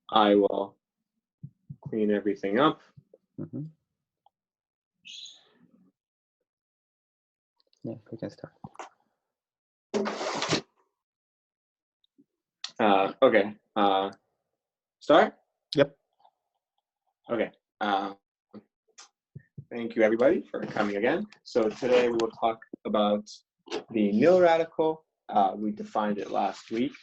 I will clean everything up. Mm-hmm. Yeah, we can start. Okay. Start? Yep. Okay. Thank you, everybody, for coming again. So today we will talk about the nil radical. We defined it last week.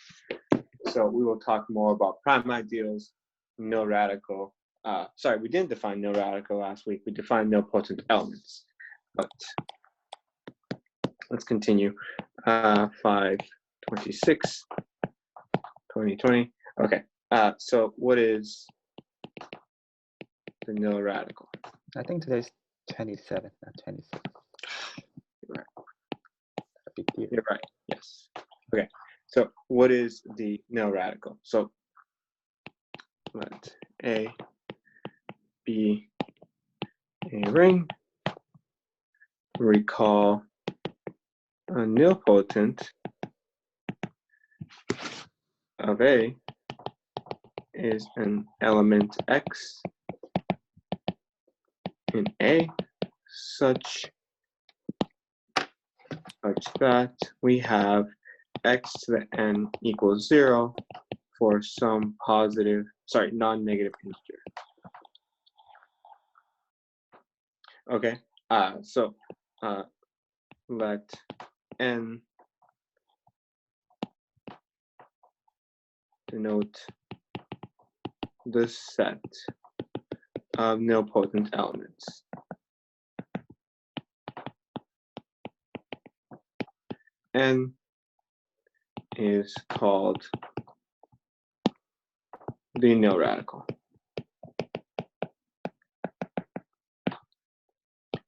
So we will talk more about prime ideals, nil radical. Sorry, we didn't define nil radical last week. We defined nilpotent elements. But let's continue. 526, 2020. Okay. So what is the nil radical? I think today's 27, not 26. You're right. A big deal. You're right. Yes. Okay. So what is the nil radical? So let A be a ring. Recall a nilpotent of A is an element X in A such that we have X to the n equals 0 for some non-negative integer. Okay, so let n denote the set of nilpotent elements. N is called the nil radical.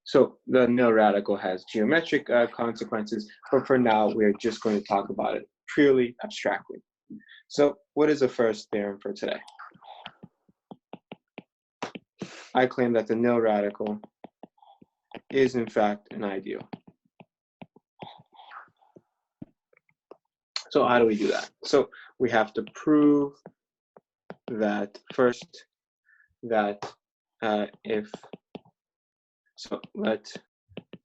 So the nil radical has geometric consequences, but for now we're just going to talk about it purely abstractly. So what is the first theorem for today? I claim that the nil radical is in fact an ideal. So how do we do that? So we have to prove that first that let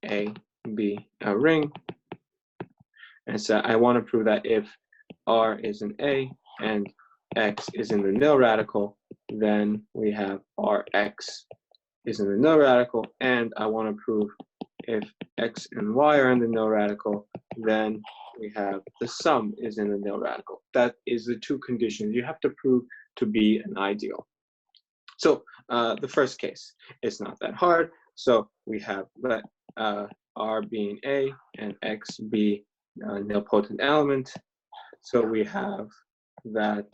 A be a ring, and so I want to prove that if R is an A and X is in the nil radical, then we have Rx is in the nil radical, and I want to prove if X and Y are in the nil radical, then we have the sum is in the nil radical. That is the two conditions you have to prove to be an ideal. So the first case is not that hard. So we have let R being A and X be a nilpotent element. So we have that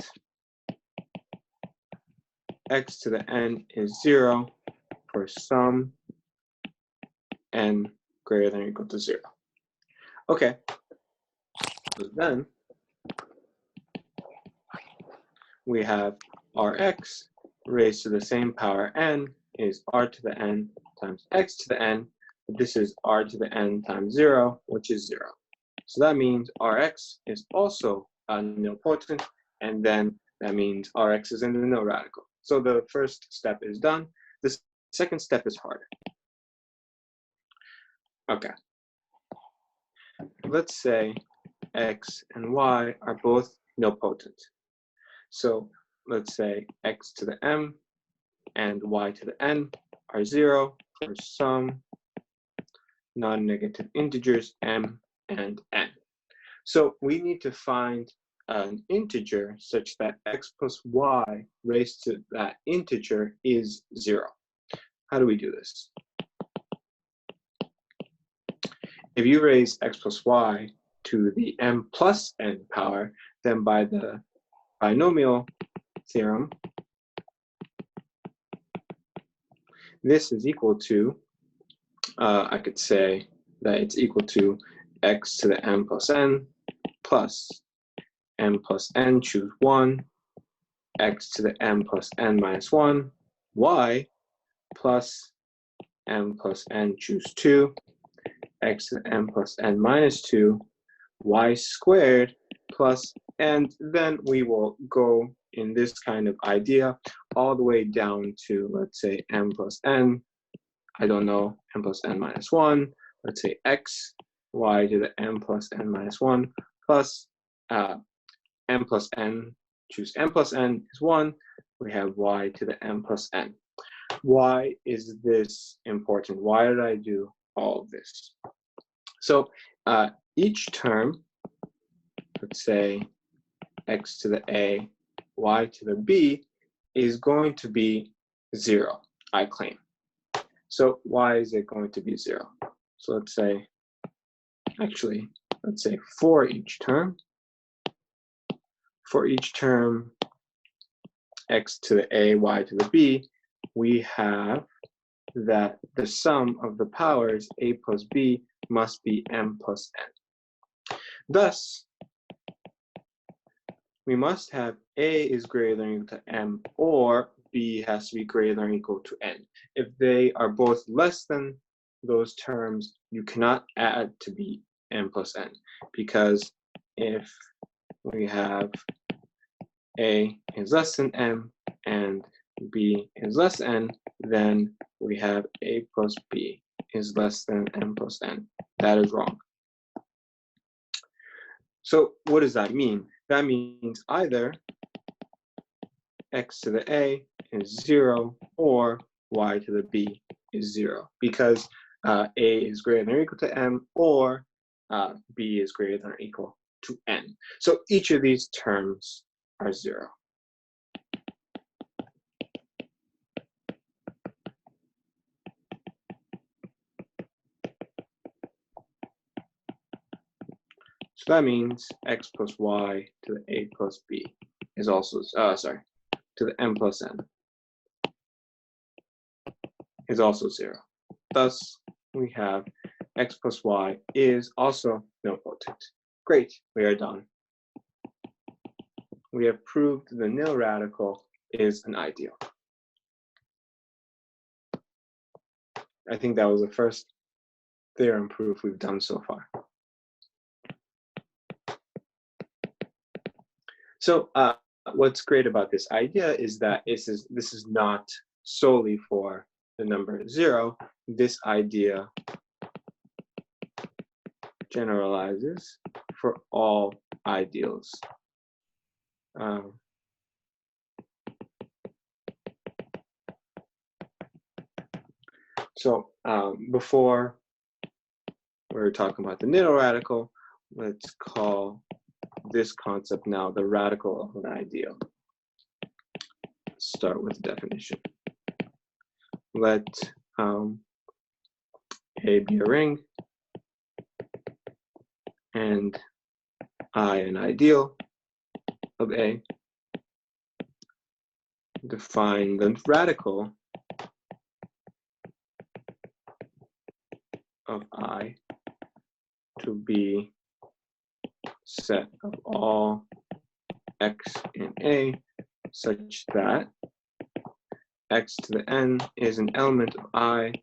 X to the n is 0 for some n greater than or equal to 0. Okay. So then we have Rx raised to the same power n is R to the n times X to the n. This is R to the n times 0, which is 0. So that means Rx is also a nilpotent, and then that means Rx is in the nil radical. So the first step is done. The second step is harder. Okay. Let's say X and Y are both nilpotent. So let's say X to the m and Y to the n are 0 for some non-negative integers m and n. So we need to find an integer such that x plus y raised to that integer is 0. How do we do this? If you raise x plus y to the m plus n power, then by the binomial theorem, this is equal to, I could say that it's equal to x to the m plus n plus m plus n, choose 1, x to the m plus n minus 1, y plus m plus n, choose 2, x to the m plus n minus 2, y squared plus, and then we will go in this kind of idea all the way down to, let's say, m plus n. I don't know, m plus n minus 1. Let's say x, y to the m plus n minus 1 plus m plus n. Choose m plus n is 1. We have y to the m plus n. Why is this important? Why did I do all of this? So each term, let's say x to the a, y to the b, is going to be 0, I claim. So why is it going to be 0? So let's say, actually, let's say for each term, x to the a, y to the b, we have that the sum of the powers a plus b must be m plus n. Thus, we must have a is greater than or equal to m, or b has to be greater than or equal to n. If they are both less than those terms, you cannot add to be m plus n, because if we have a is less than m and b is less than n, then we have a plus b is less than m plus n. That is wrong. So what does that mean? That means either x to the a is 0 or y to the b is 0, because a is greater than or equal to m, or b is greater than or equal to n. So each of these terms are 0. So that means x plus y to the a plus b is also, to the m plus n is also 0. Thus, we have x plus y is also nilpotent. Great, we are done. We have proved the nil radical is an ideal. I think that was the first theorem proof we've done so far. So what's great about this idea is that this is not solely for the number 0. This idea generalizes for all ideals. So before we were talking about the nil radical, let's call this concept now the radical of an ideal. Let's start with the definition. Let A be a ring and I an ideal of A. Define the radical of I to be set of all x in A such that x to the n is an element of I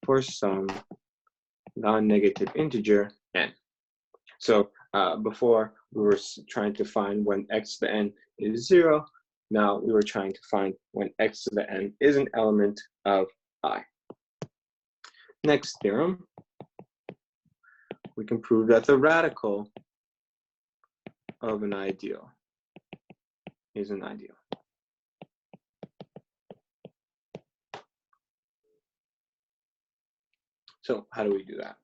for some non-negative integer n. So before we were trying to find when x to the n is 0. Now we were trying to find when x to the n is an element of I. Next theorem, we can prove that the radical of an ideal is an ideal. So how do we do that?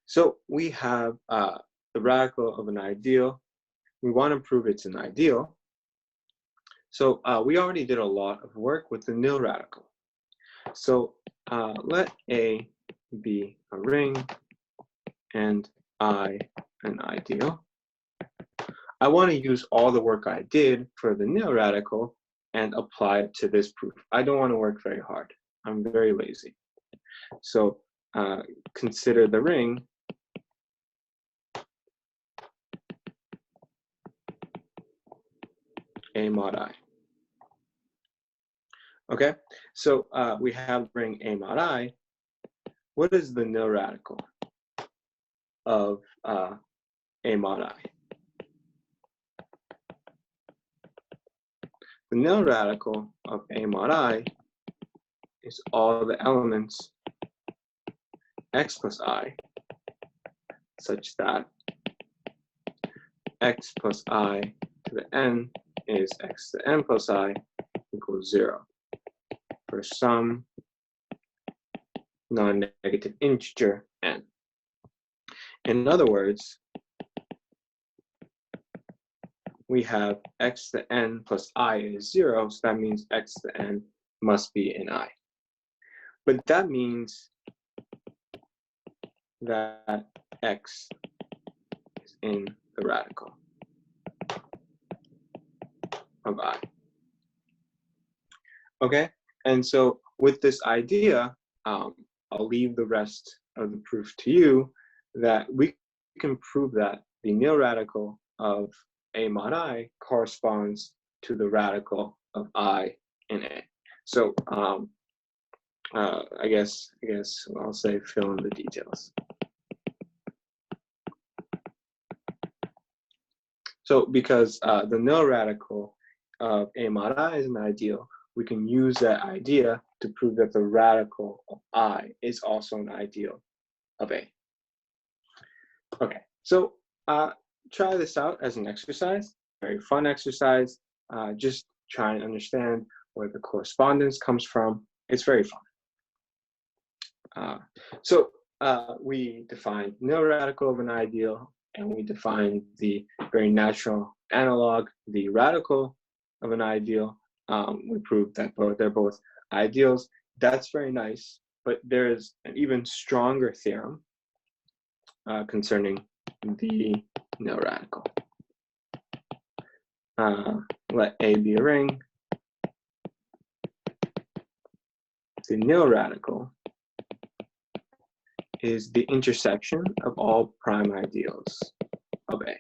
So we have the radical of an ideal. We want to prove it's an ideal. So we already did a lot of work with the nil radical. So let A be a ring and I an ideal. I want to use all the work I did for the nil radical and apply it to this proof. I don't want to work very hard. I'm very lazy. So consider the ring A mod I. Okay, so we have ring A mod I. What is the nil radical? of A mod I. The nil radical of A mod I is all the elements x plus I, such that x plus I to the n is x to the n plus I equals 0 for some non-negative integer n. In other words, we have x to the n plus I is 0, so that means x to the n must be in I. But that means that x is in the radical of I. Okay, and so with this idea, I'll leave the rest of the proof to you, that we can prove that the nil radical of A mod I corresponds to the radical of I in A. So I guess I'll say fill in the details. So because the nil radical of A mod I is an ideal, we can use that idea to prove that the radical of I is also an ideal of A. Okay, so try this out as an exercise, very fun exercise. Just try and understand where the correspondence comes from. It's very fun. So we define nil radical of an ideal, and we define the very natural analog, the radical of an ideal. We proved that they're both ideals. That's very nice, but there is an even stronger theorem concerning the nil radical. Let A be a ring. The nil radical is the intersection of all prime ideals of A.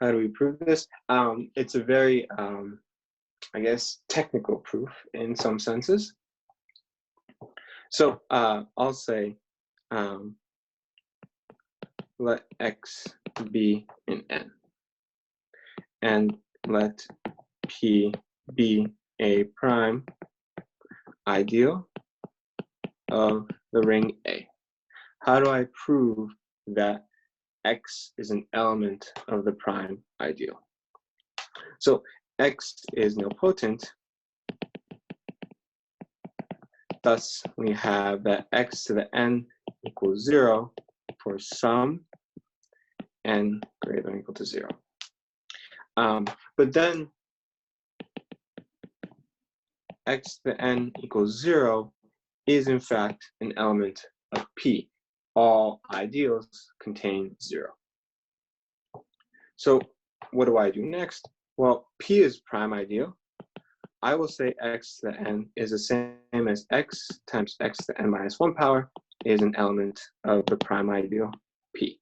How do we prove this? It's a very, I guess, technical proof in some senses. So I'll say, let X be in N, and let P be a prime ideal of the ring A. How do I prove that X is an element of the prime ideal? So X is nilpotent. Thus, we have that X to the N equals 0 for some N greater than or equal to 0. But then X to the N equals 0 is in fact an element of P. All ideals contain 0. So what do I do next? Well, P is prime ideal. I will say X to the N is the same as X times X to the N minus 1 power is an element of the prime ideal P.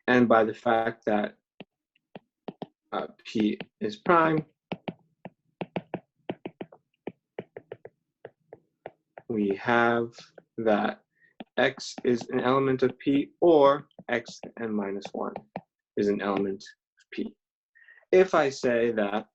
And by the fact that P is prime, we have that X is an element of P, or X to the N minus 1 is an element of P. If I say that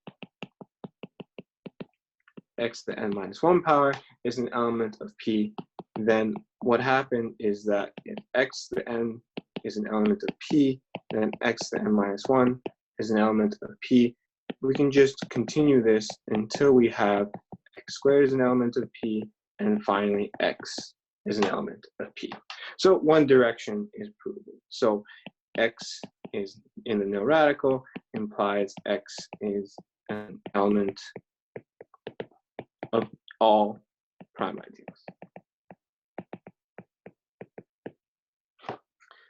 X to the N minus 1 power is an element of P, then what happened is that if X to the N is an element of P, then X to the N minus 1 is an element of P. We can just continue this until we have X squared is an element of P, and finally X is an element of P. So one direction is proven. So X is in the nil radical implies X is an element of all prime ideals.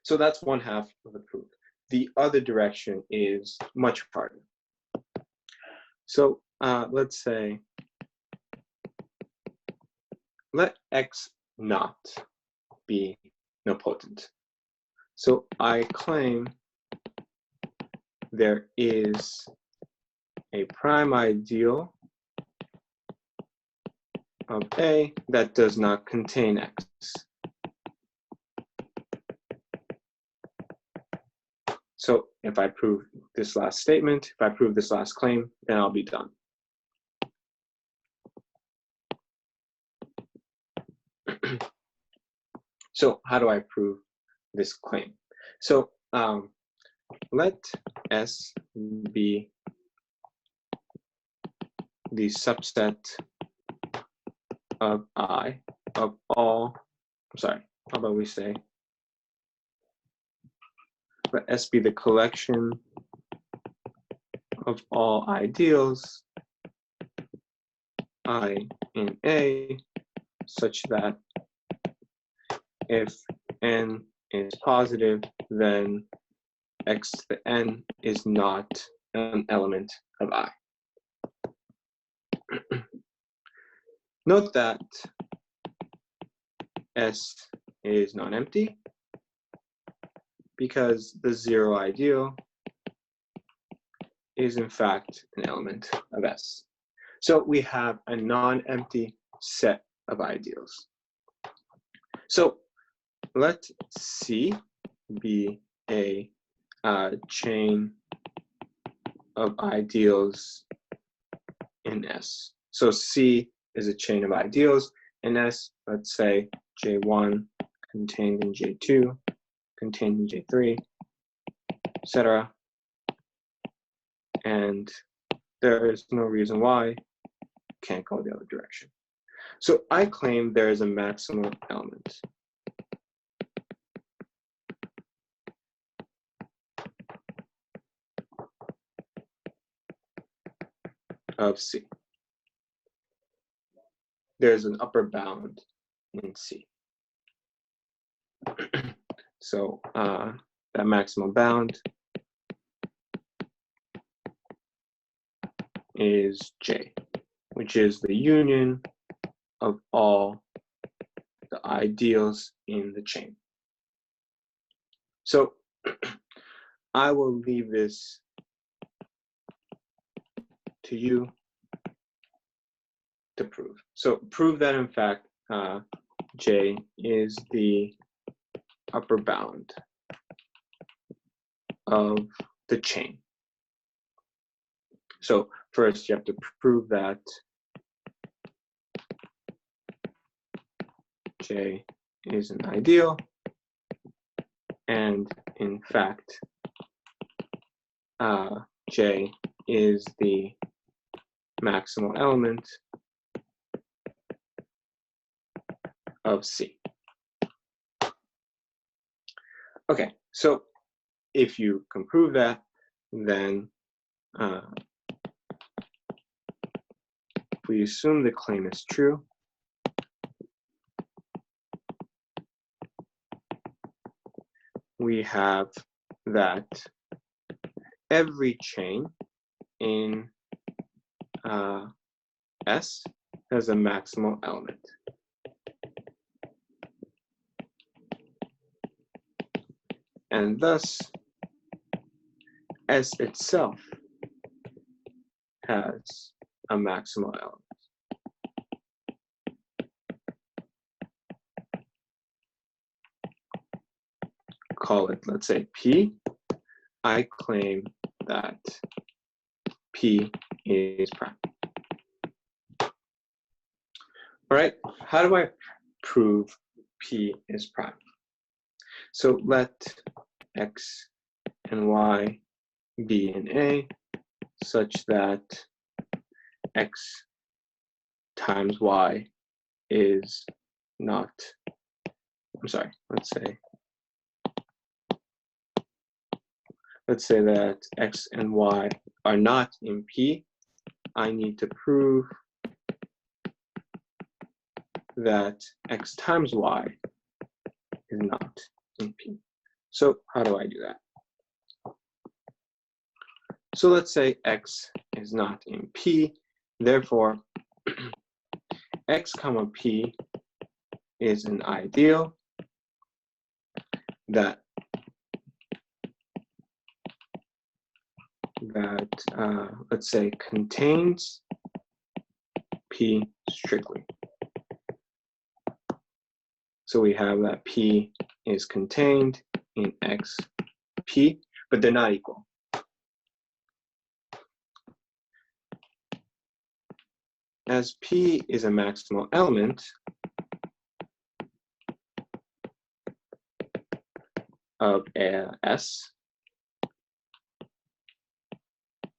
So that's one half of the proof. The other direction is much harder. So let's say, let X not be nilpotent. So I claim there is a prime ideal of A that does not contain X. So if I prove this last statement, if I prove this last claim, then I'll be done. So how do I prove this claim? So let S be the subset of I of all, how about we say, let S be the collection of all ideals I in A, such that if n is positive, then x to the n is not an element of I. Note that S is non-empty because the zero ideal is in fact an element of S. So we have a non-empty set of ideals. So let C be a chain of ideals in S. So C is a chain of ideals in S. Let's say J1 contained in J2, contained in J3, etc. And there is no reason why it can't go the other direction. So I claim there is a maximal element of C. There's an upper bound in C. So that maximum bound is J, which is the union of all the ideals in the chain. So I will leave this to you to prove. So prove that in fact J is the upper bound of the chain. So first you have to prove that J is an ideal, and in fact J is the maximal element of C. Okay, so if you can prove that, then if we assume the claim is true, we have that every chain in S has a maximal element. And thus, S itself has a maximal element. Call it, let's say, P. I claim that P is prime. All right, how do I prove P is prime? So let X and Y be in A such that X times Y is not, let's say that X and Y are not in P. I need to prove that X times Y is not in P. So how do I do that? So let's say X is not in P, therefore X comma P is an ideal that that, let's say, contains P strictly. So we have that P is contained in X P, but they're not equal. As P is a maximal element of S,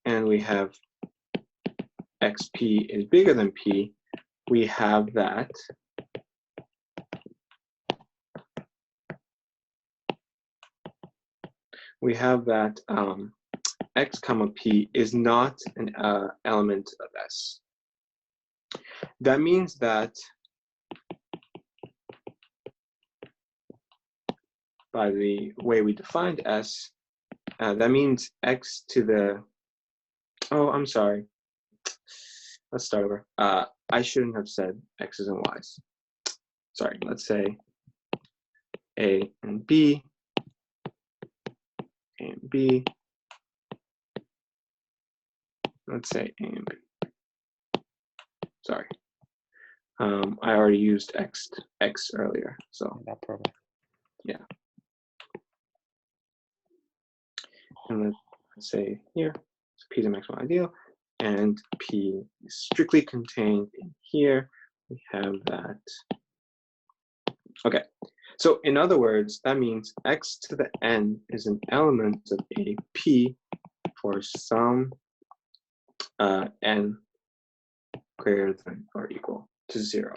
and we have XP is bigger than P, we have that X comma P is not an element of S. That means that by the way we defined S, that means X to the, oh, I'm sorry. Let's start over. I shouldn't have said X's and Y's. Sorry, let's say A and B, A and B. Let's say A and B. Sorry. I already used X earlier, so. No problem. Yeah. And let's say here, so P is a maximal ideal, and P is strictly contained in here. We have that. Okay, so in other words, that means X to the N is an element of a P for some N greater than or equal to 0.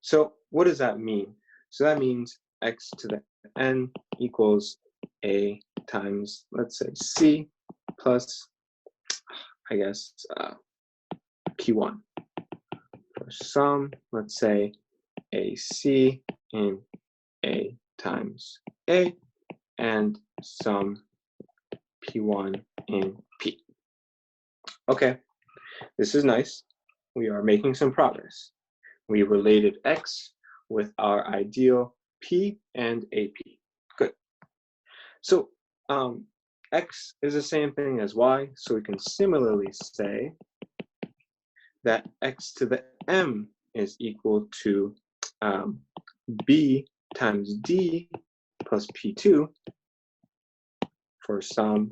So what does that mean? So that means X to the N equals A times, let's say, C plus, I guess, P1 for some, let's say, AC in A times A and some P1 in P. Okay, this is nice. We are making some progress. We related X with our ideal P and AP. Good. So X is the same thing as Y, so we can similarly say that X to the M is equal to B times D plus P2 for some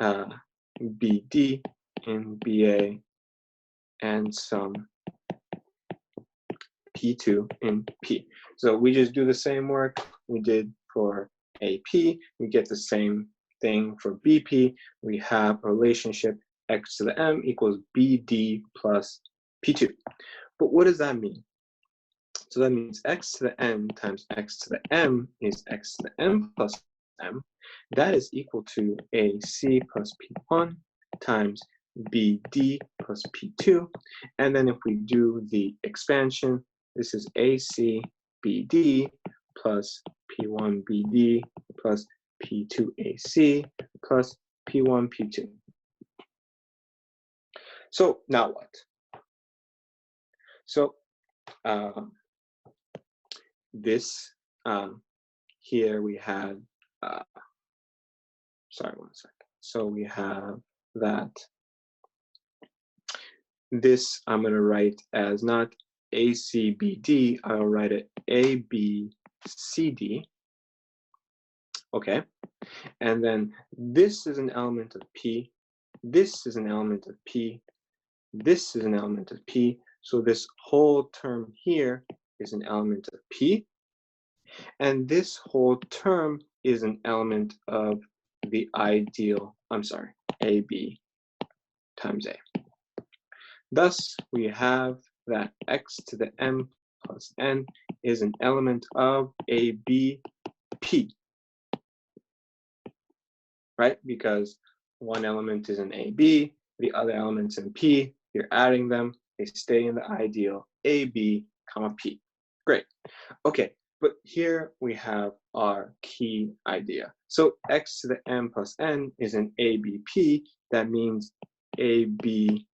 BD in BA and some P2 in P. So we just do the same work we did for AP. We get the same thing for BP. We have a relationship X to the M equals BD plus P2. But what does that mean? So that means X to the N times X to the M is X to the M plus M. That is equal to AC plus P1 times BD plus P2. And then if we do the expansion, this is AC BD plus P1 BD plus P2 AC plus P1 P2. So now what? So this here we have, sorry, one second. So we have that this I'm going to write as not ACBD, I'll write it ABCD. Okay. And then this is an element of P. This is an element of P. This is an element of P. So this whole term here is an element of P. And this whole term is an element of the ideal, I'm sorry, AB times A. Thus, we have that X to the M plus N is an element of ABP, right? Because one element is in AB, the other element's in P, you're adding them, they stay in the ideal AB, comma P. Great. Okay, but here we have our key idea. So X to the M plus N is an ABP, that means ABP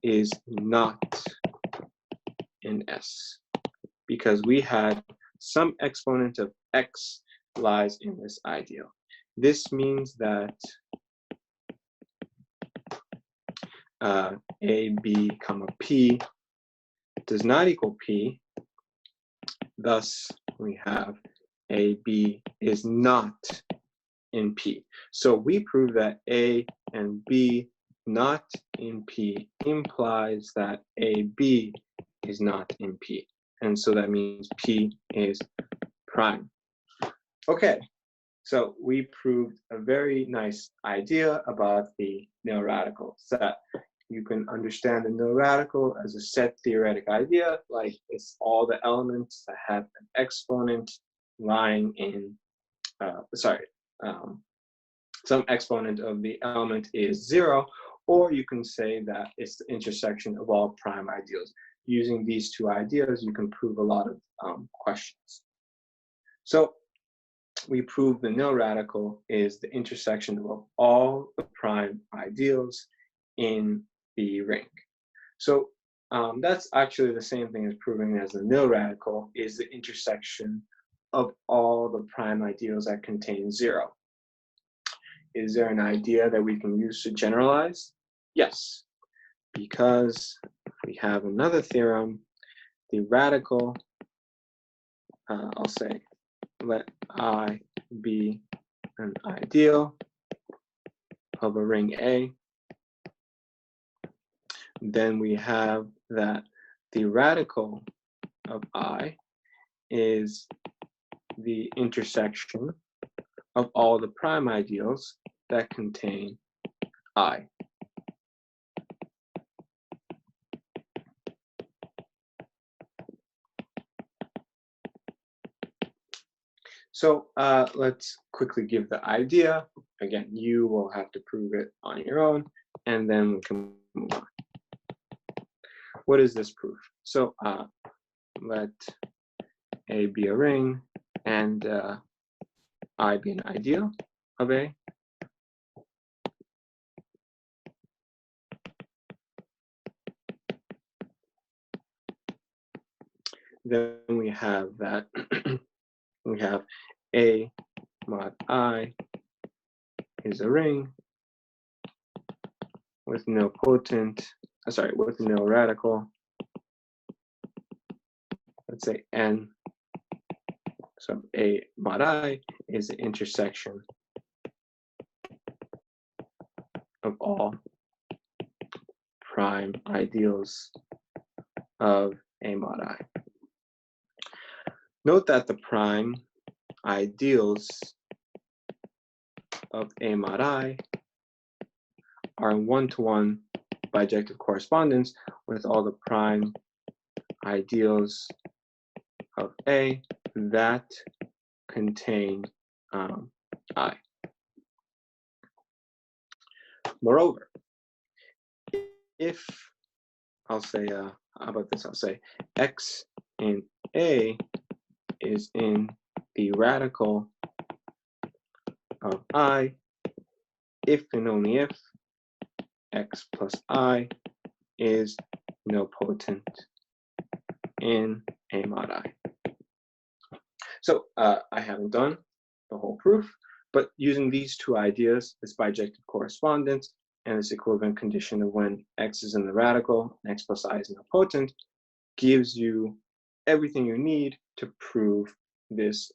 is not in S, because we had some exponent of X lies in this ideal. This means that A, B, comma, P does not equal P. Thus, we have A, B is not in P. So we prove that A and B not in P implies that A, B is not in P. And so that means P is prime. Okay, so we proved a very nice idea about the nil radical set. You can understand the nil radical as a set theoretic idea, like it's all the elements that have an exponent lying in, some exponent of the element is 0, or you can say that it's the intersection of all prime ideals. Using these two ideas, you can prove a lot of questions. So we prove the nil radical is the intersection of all the prime ideals in the ring. So that's actually the same thing as proving as the nil radical is the intersection of all the prime ideals that contain 0. Is there an idea that we can use to generalize? Yes, because we have another theorem, the radical, I'll say, let I be an ideal of a ring A. Then we have that the radical of I is the intersection of all the prime ideals that contain I. So let's quickly give the idea. Again, you will have to prove it on your own, and then we can move on. What is this proof? So let A be a ring, and I be an ideal of A. Then we have that we have A mod I is a ring with no potent, with no radical. Let's say N. So A mod I is the intersection of all prime ideals of A mod I. Note that the prime ideals of A mod I are in one-to-one bijective correspondence with all the prime ideals of A that contain I. Moreover, if I'll say, how about this? I'll say X in A is in the radical of I if and only if X plus I is nilpotent in A mod I. So I haven't done the whole proof, but using these two ideas, this bijective correspondence and this equivalent condition of when X is in the radical and X plus I is nilpotent, gives you everything you need to prove this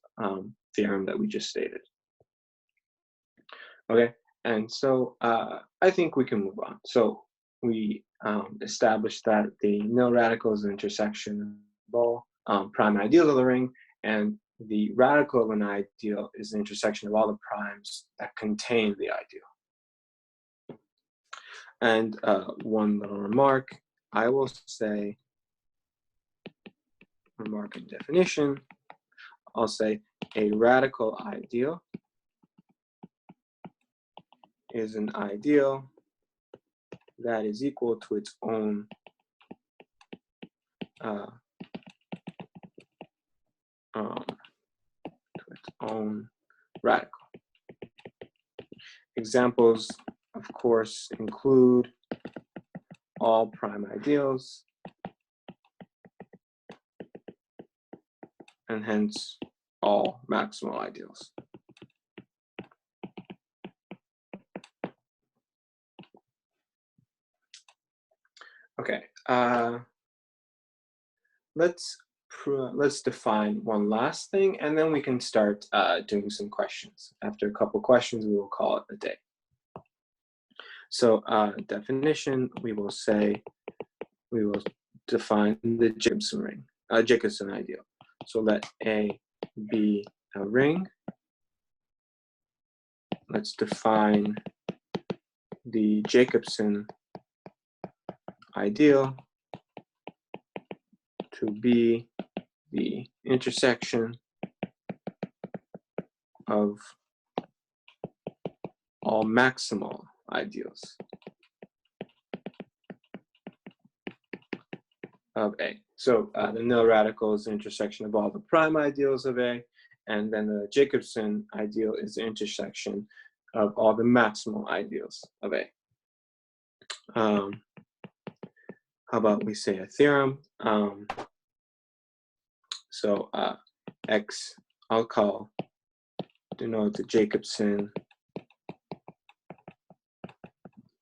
theorem that we just stated. Okay, and so I think we can move on. So we established that the nil radical is an intersection of all prime ideals of the ring, and the radical of an ideal is the intersection of all the primes that contain the ideal. And one little remark, I will say, remark and definition, I'll say a radical ideal is an ideal that is equal to its own radical. Examples, of course, include all prime ideals, and hence all maximal ideals. Okay. Let's define one last thing, and then we can start doing some questions. After a couple questions, we will call it a day. So definition, we will define the Jacobson ring, Jacobson ideal. So let A be a ring. Let's define the Jacobson ideal to be the intersection of all maximal ideals of A. So the nil radical is the intersection of all the prime ideals of A, and then the Jacobson ideal is the intersection of all the maximal ideals of A. How about we say a theorem? So X, I'll denote the Jacobson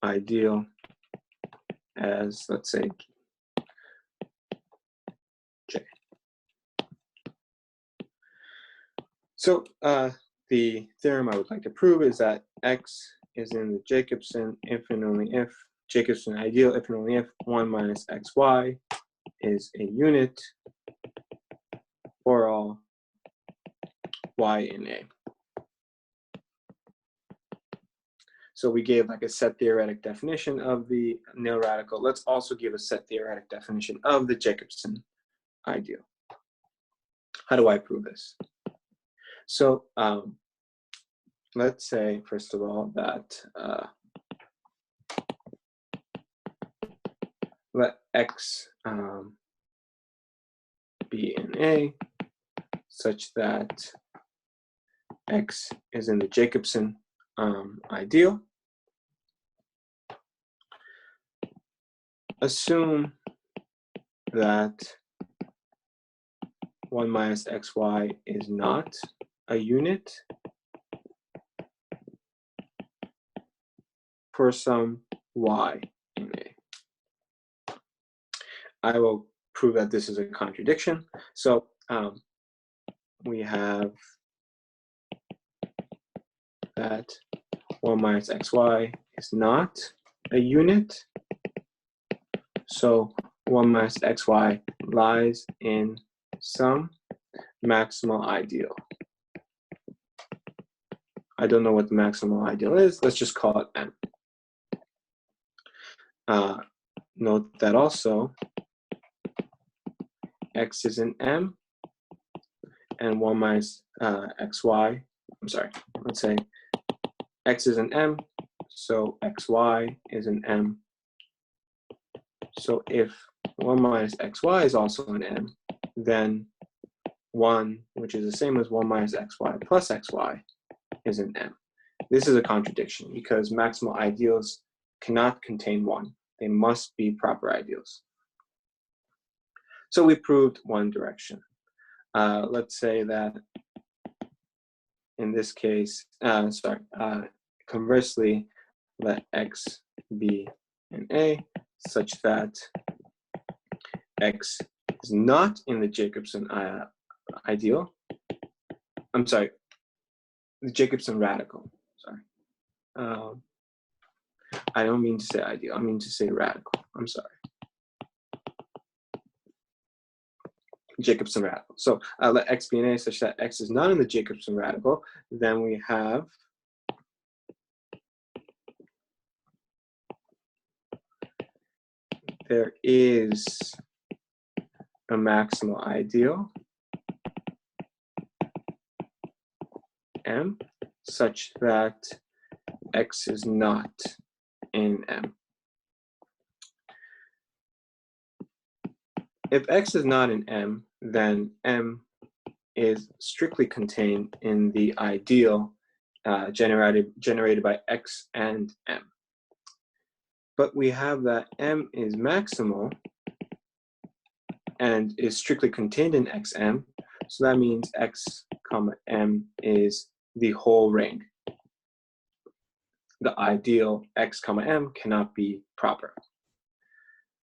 ideal as, let's say, J. So the theorem I would like to prove is that X is in the Jacobson if and only if, Jacobson ideal if and only if 1 minus xy is a unit for all y in A. So we gave like a set theoretic definition of the nil radical. Let's also give a set theoretic definition of the Jacobson ideal. How do I prove this? So let's say, first of all, that let X be in A such that X is in the Jacobson ideal. Assume that 1 minus xy is not a unit for some y in A. I will prove that this is a contradiction. So we have that 1 minus xy is not a unit. So 1 minus xy lies in some maximal ideal. I don't know what the maximal ideal is. Let's just call it M. Note that also X is in M and 1 minus xy, I'm sorry, let's say X is in M, so xy is in M. So if 1 minus xy is also in M, then 1, which is the same as 1 minus xy plus xy, is in M. This is a contradiction because maximal ideals cannot contain 1. They must be proper ideals. So we proved one direction. Let's say that in this case, conversely, let X be in A such that X is not in the Jacobson ideal. I'm sorry, the Jacobson radical. Sorry. I don't mean to say ideal, I mean to say radical. I'm sorry. Jacobson radical. So let X be in A such that X is not in the Jacobson radical. Then we have there is a maximal ideal M such that X is not in M. If X is not in M, then M is strictly contained in the ideal generated by X and M. But we have that M is maximal and is strictly contained in XM, so that means X comma M is the whole ring. The ideal X comma M cannot be proper.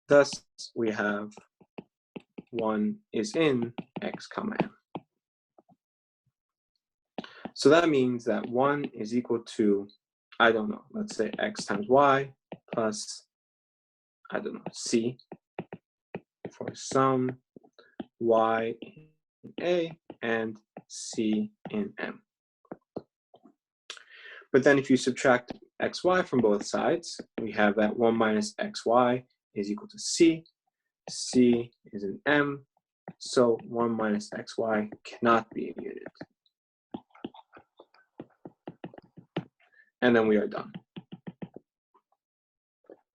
Thus, we have 1 is in x comma m. So that means that 1 is equal to, I don't know, let's say x times y plus, I don't know, c for some y in a and c in m. But then if you subtract xy from both sides, we have that 1 minus xy is equal to c. C is in m, so 1 minus xy cannot be a unit. And then we are done.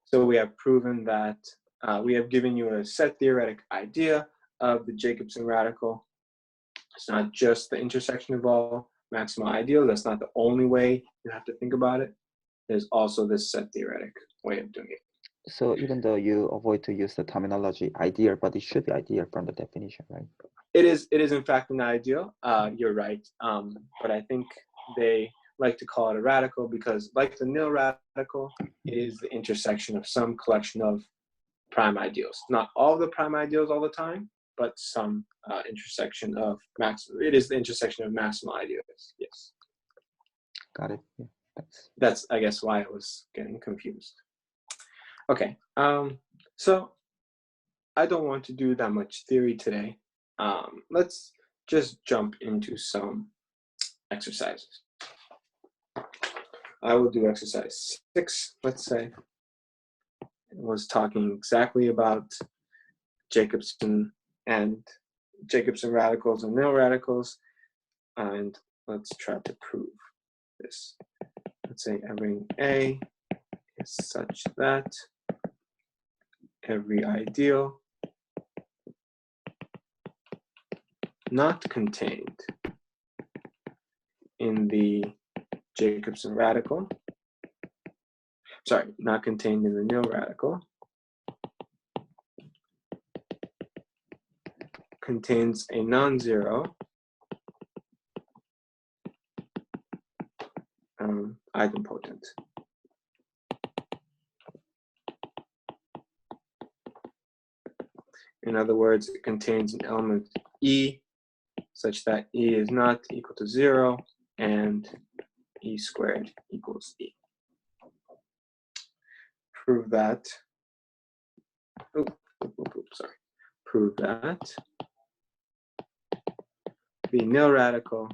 So we have proven that we have given you a set theoretic idea of the Jacobson radical. It's not just the intersection of all maximal ideals. That's not the only way you have to think about it. There's also this set theoretic way of doing it. So even though you avoid to use the terminology ideal, but it should be ideal from the definition, right? It is in fact an ideal. You're right. But I think they like to call it a radical because, like the nil radical, it is the intersection of some collection of prime ideals. Not all the prime ideals all the time, but some intersection of maximal. It is the intersection of maximal ideals. Yes. Got it. Yeah, thanks. That's, I guess, why I was getting confused. Okay. So I don't want to do that much theory today. Let's just jump into some exercises. I will do exercise 6, let's say. It was talking exactly about Jacobson radicals and nil radicals. And let's try to prove this. Let's say a ring A is such that every ideal not contained in the Jacobson radical, sorry, not contained in the nil radical, contains a non-zero idempotent. In other words, it contains an element E such that E is not equal to 0 and E squared equals E. Prove that. Sorry. Prove that the nil radical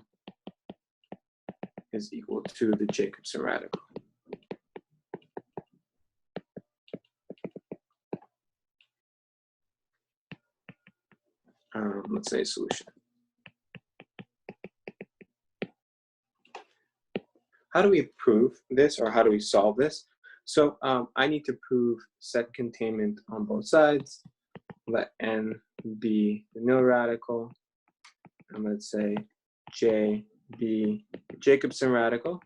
is equal to the Jacobson radical. Let's say solution. How do we prove this, or how do we solve this? So I need to prove set containment on both sides. Let n be the nil radical, and let's say J be the Jacobson radical.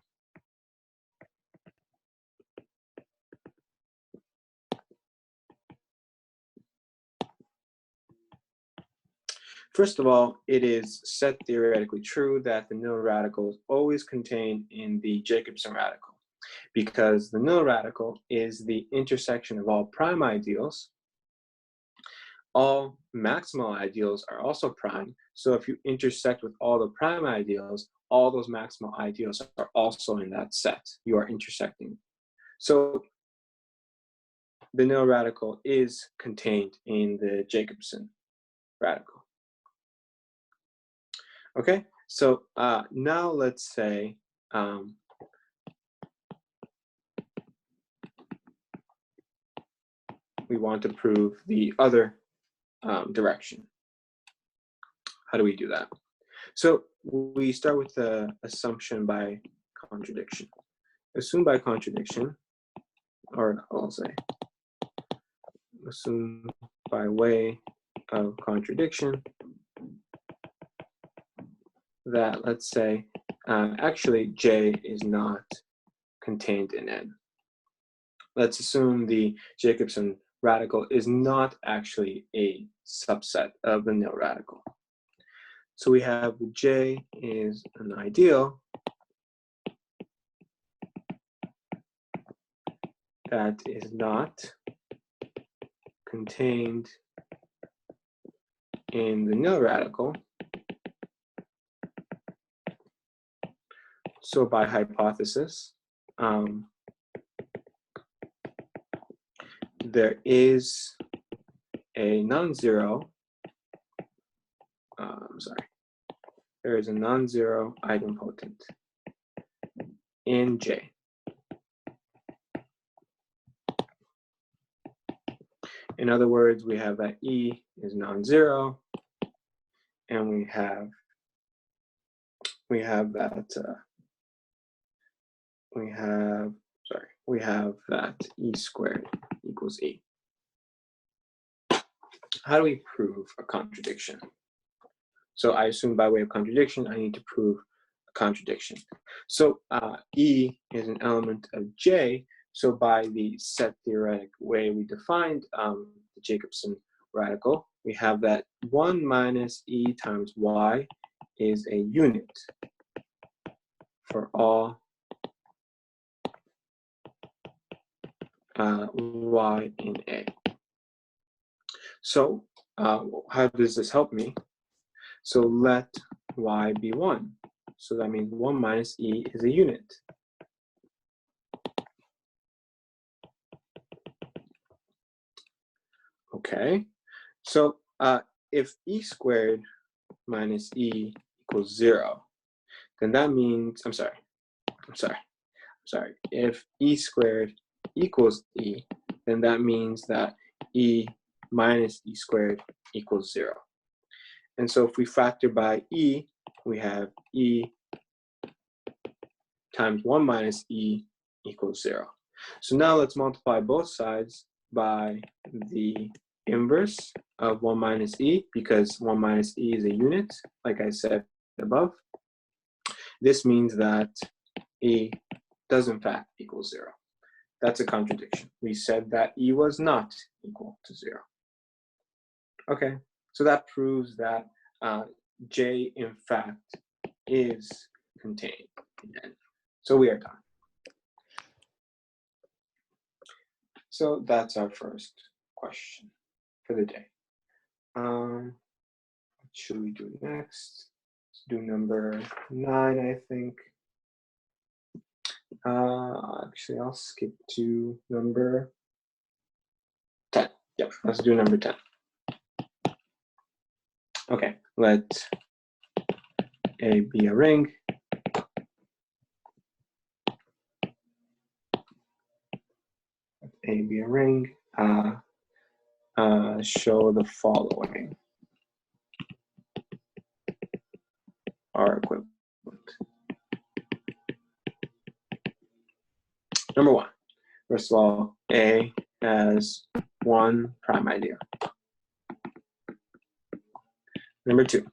First of all, it is set theoretically true that the nil radical is always contained in the Jacobson radical, because the nil radical is the intersection of all prime ideals. All maximal ideals are also prime, so if you intersect with all the prime ideals, all those maximal ideals are also in that set. You are intersecting. So the nil radical is contained in the Jacobson radical. Okay, so now let's say we want to prove the other direction. How do we do that? So we start with the assumption by contradiction. Assume by contradiction, or I'll say assume by way of contradiction that, let's say, actually J is not contained in N. Let's assume the Jacobson radical is not actually a subset of the nil radical. So we have J is an ideal that is not contained in the nil radical. So by hypothesis, there is a non-zero, there is a non-zero idempotent in J. In other words, we have that E is non-zero, and we have that E squared equals E. How do we prove a contradiction? So I assume by way of contradiction, I need to prove a contradiction. So E is an element of J. So by the set theoretic way we defined the Jacobson radical, we have that 1 minus E times Y is a unit for all Y in A. So how does this help me? So let Y be 1. So that means 1 minus E is a unit. Okay, so if E squared minus E equals 0, then that means, if E squared equals E, then that means that E minus E squared equals 0. And so if we factor by E, we have E times 1 minus E equals 0. So now let's multiply both sides by the inverse of 1 minus E, because 1 minus E is a unit, like I said above. This means that E does in fact equal 0. That's a contradiction. We said that E was not equal to 0. Okay, so that proves that J in fact is contained in N. So we are done. So that's our first question for the day. What should we do next? Let's do number 9, I think. Actually, I'll skip to number 10. Yep, let's do number 10. Okay, let A be a ring. A be a ring. Show the following are equivalent. Number 1, first of all, A has 1 prime idea. Number 2,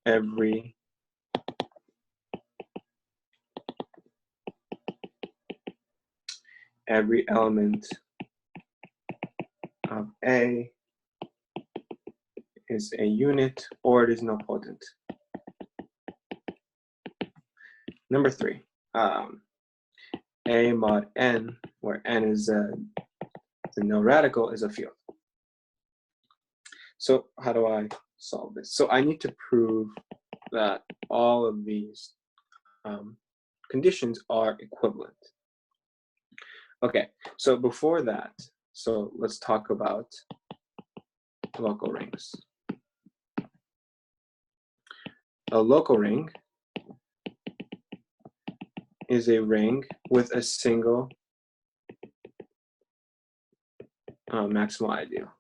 every element of A is a unit or it is nilpotent. Number 3, A mod N, where N is the nil radical, is a field. So how do I solve this? So I need to prove that all of these conditions are equivalent. Okay, so before that, so let's talk about local rings. A local ring is a ring with a single maximal ideal.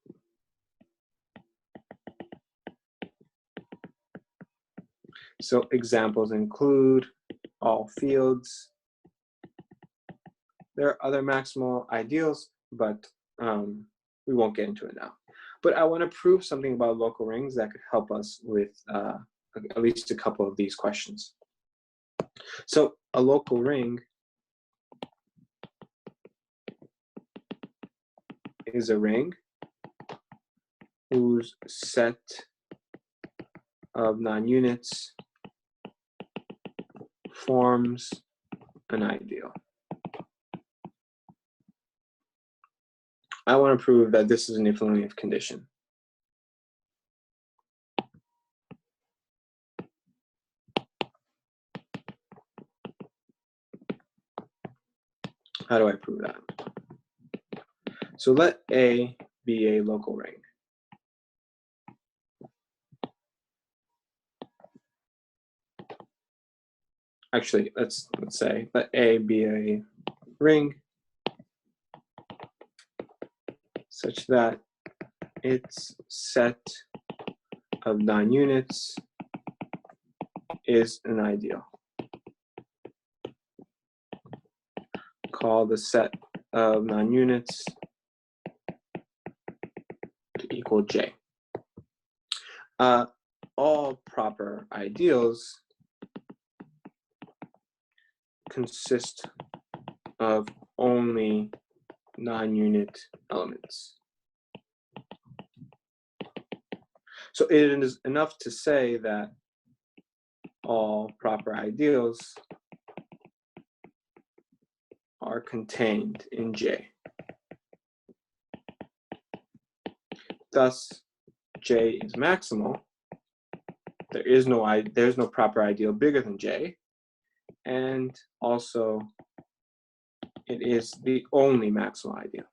So examples include all fields. There are other maximal ideals, but we won't get into it now. But I want to prove something about local rings that could help us with at least a couple of these questions. So a local ring is a ring whose set of non-units forms an ideal. I want to prove that this is an if only if condition. How do I prove that? So let A be a local ring. Actually, let's say let A be a ring such that its set of non-units is an ideal. Call the set of non-units to equal J. All proper ideals consist of only non-unit elements. So it is enough to say that all proper ideals are contained in J. Thus, J is maximal. There's no proper ideal bigger than J, and also it is the only maximal ideal.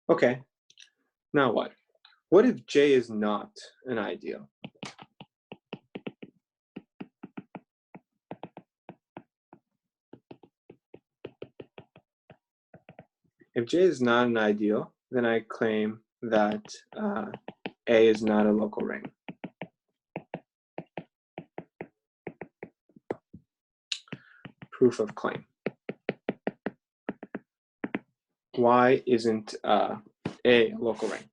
Okay, now what? What if J is not an ideal? If J is not an ideal, then I claim that A is not a local ring. Proof of claim. Why isn't A a local ring?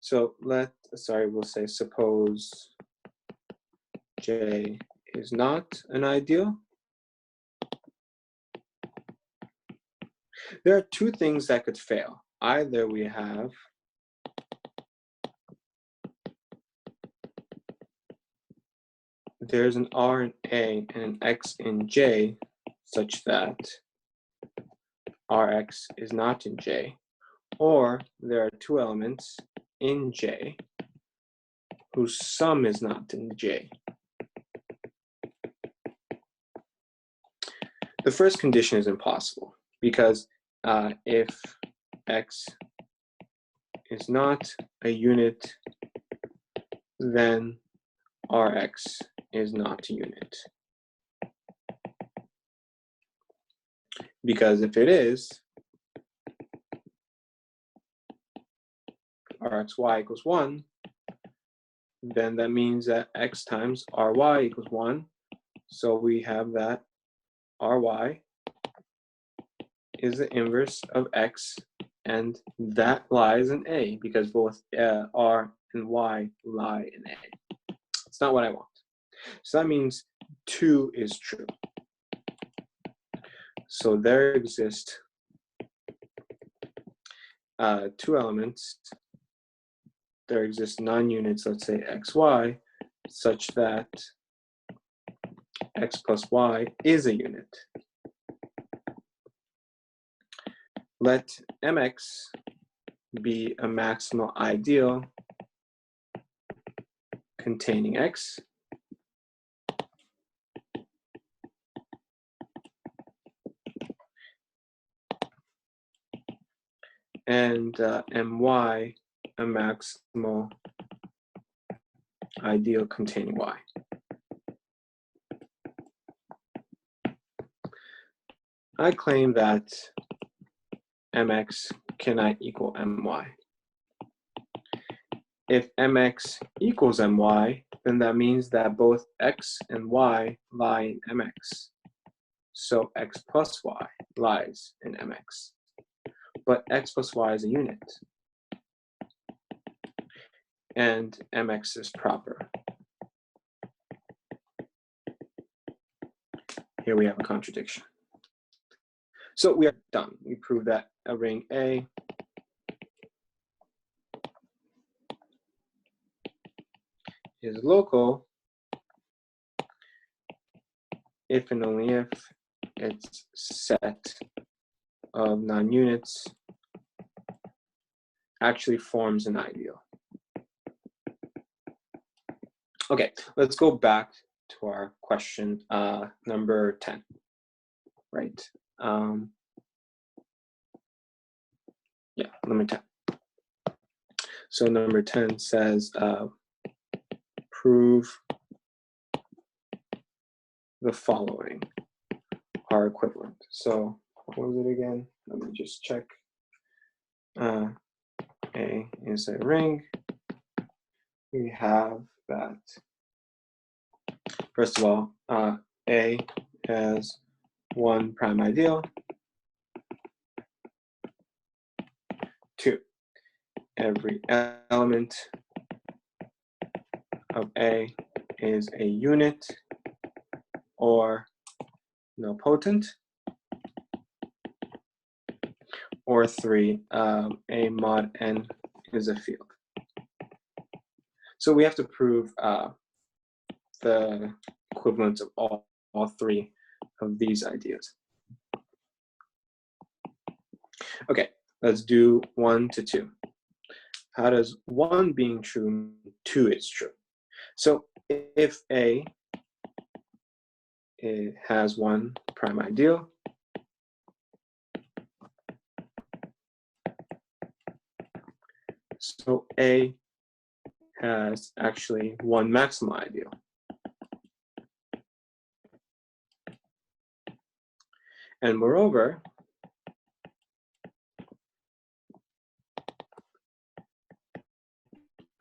So we'll say suppose J is not an ideal. There are two things that could fail. Either we have there's an R in A and an X in J such that Rx is not in J, or there are two elements in J whose sum is not in J. The first condition is impossible because if X is not a unit, then Rx is not a unit. Because if it is, Rxy equals 1, then that means that X times Ry equals 1. So we have that Ry is the inverse of X, and that lies in A because both R and Y lie in A. It's not what I want. So that means 2 is true. So there exist two elements. There exist non-units, let's say xy, such that x plus y is a unit. Let mx be a maximal ideal containing x. And my a maximal ideal containing y. I claim that mx cannot equal my. If mx equals my, then that means that both x and y lie in mx. So x plus y lies in mx. But x plus y is a unit. And mx is proper. Here we have a contradiction. So we are done. We proved that a ring A is local if and only if its set of non-units actually forms an ideal. Okay, let's go back to our question number 10, right? Yeah, number 10. So number 10 says, prove the following are equivalent. So what was it again? Let me just check. A is a ring. We have that, first of all, A has one prime ideal. 2, every element of A is a unit or nilpotent. Or 3, A mod n is a field. So we have to prove the equivalence of all 3 of these ideas. Okay, let's do 1 to 2. How does 1 being true mean 2 is true? So if A has one prime ideal, so A has actually one maximal ideal. And moreover,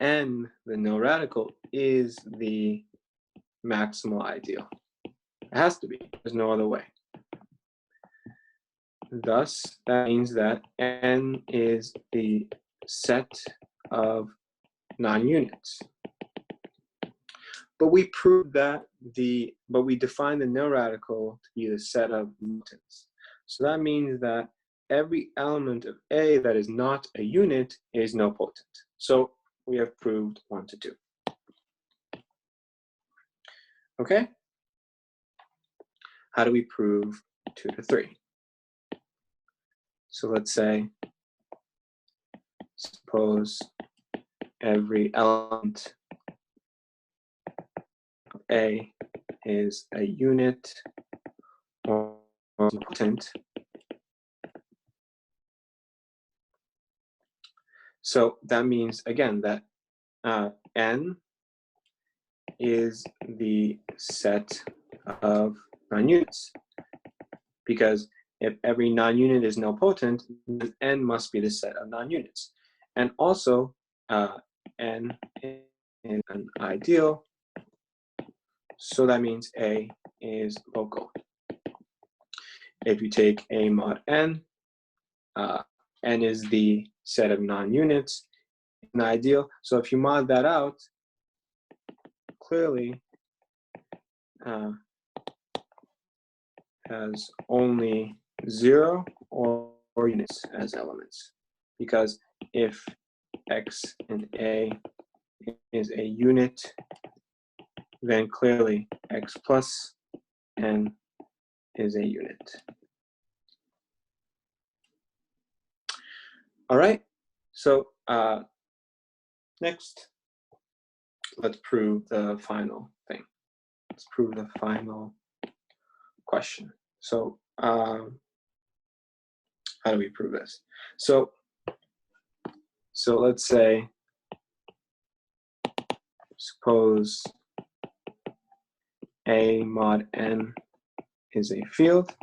N, the nil radical, is the maximal ideal. It has to be. There's no other way. Thus, that means that N is the set of non-units. But we proved that but we define the nil radical to be the set of mutants. So that means that every element of A that is not a unit is nilpotent. So we have proved 1 to 2. Okay? How do we prove 2 to 3? So let's say, suppose every element of A is a unit or nilpotent. So that means, again, that N is the set of non-units. Because if every non-unit is nilpotent, then N must be the set of non-units. And also, N is an ideal. So that means A is local. If you take A mod N, N is the set of non-units, an ideal. So if you mod that out, clearly has only 0 or units as elements. Because if X and A is a unit, then clearly X plus N is a unit. All right, so next, let's prove the final thing. Let's prove the final question. So how do we prove this? So let's say, suppose A mod N is a field.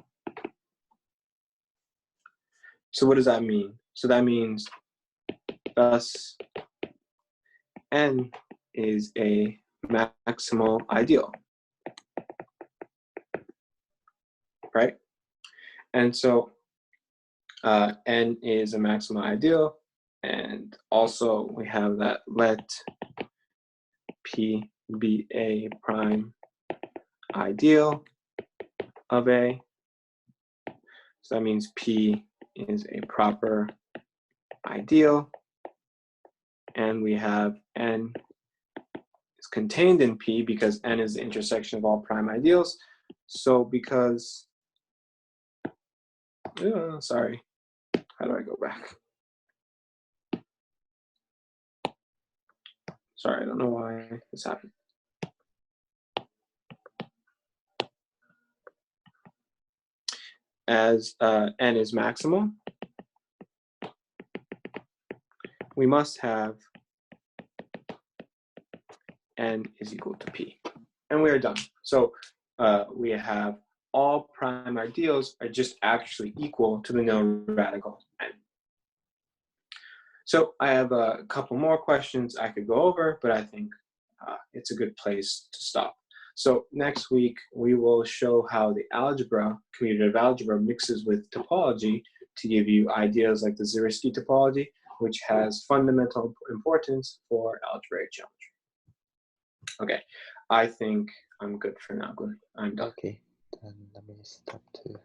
So what does that mean? So that means thus N is a maximal ideal, right? And so N is a maximal ideal, and also we have that let P be a prime ideal of A. So that means P is a proper ideal, and we have N is contained in P because N is the intersection of all prime ideals. So because, sorry, how do I go back? Sorry, I don't know why this happened. As n is maximal, we must have n is equal to p. And we are done. So we have all prime ideals are just actually equal to the nil radical n. So I have a couple more questions I could go over, but I think it's a good place to stop. So next week, we will show how the algebra, commutative algebra, mixes with topology to give you ideas like the Zariski topology, which has fundamental importance for algebraic geometry. Okay, I think I'm good for now, Glenn. I'm done. Okay, then let me stop to